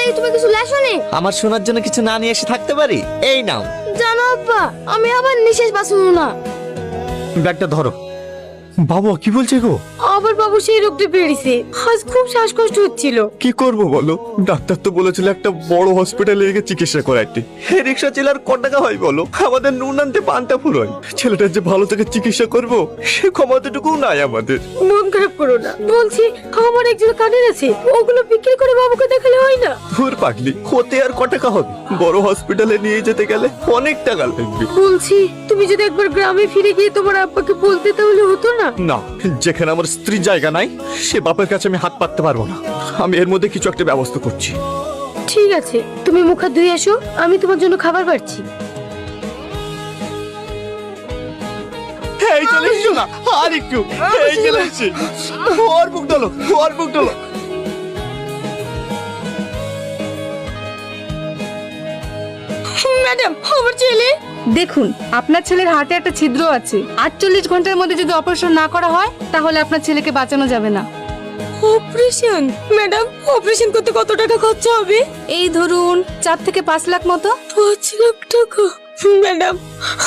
লাগে তুমি কিছু লেসনি? আমার শোনার জন্য কিছু না নিয়ে এসে থাকতে পারি? এই নাও। জানো আব্বা, আমি আবার নিঃশ্বাস বাঁচব না। ব্যাগটা ধরো। বাবু কি বলছে গো? আবার বাবু সেই রোগটা বেরিয়েছে, আজ খুব শ্বাসকষ্ট হচ্ছিল। কি করব বলো, ডাক্তার তো বলেছিল একটা বড় হসপিটালে গিয়ে চিকিৎসা করাইতে। রিক্সা চালার কত টাকা হয় বলো? আমাদের নুন আনতে পান্তা ফুরোয়। ছেলেটার যে ভালো থেকে চিকিৎসা করব সে ক্ষমতাটুকু নাই আমাদের। মন খারাপ করো না, বলছি আমার একজন কানের আছে, ওগুলো বিক্রি করে বাবুকে দেখালে হয় না? ধুর পাগলি, হতে আর কত টাকা হবে? বড় হসপিটালে নিয়ে যেতে গেলে অনেক টাকা লাগবে। বলছি তুমি যদি একবার গ্রামে ফিরে গিয়ে তোমার আব্বাকে বলতে তাহলে হতো না? না, যেখানে আমার স্ত্রী জায়গা নাই সে বাপের কাছে আমি হাত পাততে পারবো না। আমি এর মধ্যে কিছু একটা ব্যবস্থা করছি। ঠিক আছে, তুমি মুখ হাত ধুয়ে এসো, আমি তোমার জন্য খাবার বাড়ছি। এই চলে এসো না, আর একটু। এই চলে এসেছি। ওর বুক ডলো, ওর বুক ডলো। ম্যাডাম, আমার ছেলে। দেখুন, আপনার ছেলের হার্টে একটা ছিদ্র আছে। 48 ঘন্টার মধ্যে যদি অপারেশন না করা হয় তাহলে আপনার ছেলেকে বাঁচানো যাবে না। অপারেশন? ম্যাডাম, অপারেশন করতে কত টাকা খরচা হবে? এই ধরুন 4 থেকে 5 লাখ মতো। 5 লাখ টাকা? ম্যাডাম,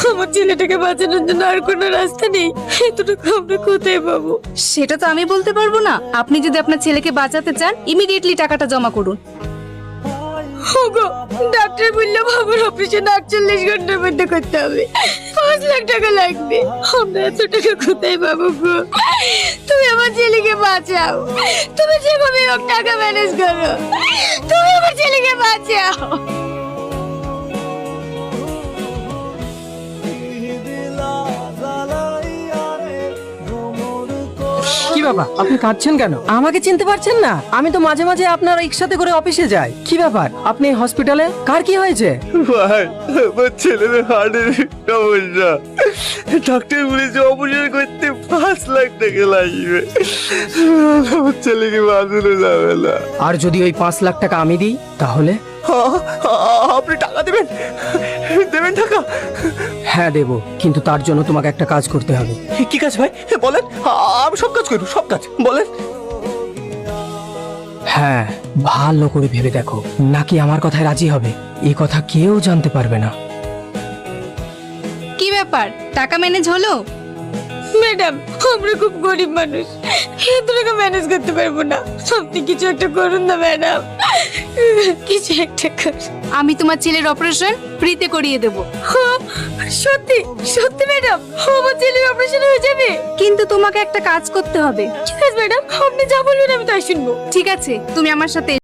আমার ছেলেটাকে বাঁচানোর জন্য আর কোনো রাস্তা নেই? এত টাকা আমরা কোথায় পাবো? সেটা তো আমি বলতে পারবো না। আপনি যদি আপনার ছেলেকে বাঁচাতে চান ইমিডিয়েটলি টাকাটা জমা করুন। ওগো, ডাক্তার বললো বাবার অপারেশন 48 ঘন্টার মধ্যে করতে হবে, 5 লাখ টাকা লাগবে। আমরা এত টাকা কোথায় পাবো গো? তুমি আমার ছেলেকে বাঁচাও, তুমি যেভাবে হোক টাকা ম্যানেজ করো, তুমি আমার ছেলেকে বাঁচাও। কি ব্যাপার, আপনি কাঁদছেন কেন? আমাকে চিনতে পারছেন না? আমি তো মাঝে মাঝে আপনার রিক্সাতে করে অফিসে যাই। কি ব্যাপার, আপনি এই হসপিটালে? কার কি হয়েছে? ভাই, আমার ছেলের হার্টের সমস্যা। ডাক্তার বলেছে অপারেশন করতে 5 লাখ টাকা লাগবে। আমার ছেলেকে বাঁচানো যাবে না। আর যদি ওই 5 লাখ টাকা আমি দিই তাহলে? আপনি টাকা দেবেন? দেবেন টাকা? হ্যাঁ দেব, কিন্তু তার জন্য তোমাকে একটা কাজ করতে হবে। কি কাজ ভাই বলেন? আমি সব কাজ করবো, সব কাজ বলেন। হ্যাঁ, ভালো করে ভেবে দেখো, নাকি আমার কথায় রাজি হবে? এই কথা কেউ জানতে পারবে না। কি ব্যাপার, টাকা ম্যানেজ হলো? ম্যাডাম, আমরা খুব গরিব মানুষ, এত টাকা ম্যানেজ করতে পারবো না। আপনি কিছু একটা করুন না ম্যাডাম, কিছু একটা করুন। আমি তোমার ছেলের অপারেশন ফ্রিতে করিয়ে দেব। সত্যি সত্যি ম্যাডাম, আমার ছেলের অপারেশন হয়ে যাবে? কিন্তু তোমাকে একটা কাজ করতে হবে। ঠিক আছে ম্যাডাম, আপনি যা বলবেন আমি তাই শুনবো। ঠিক আছে, তুমি আমার সাথে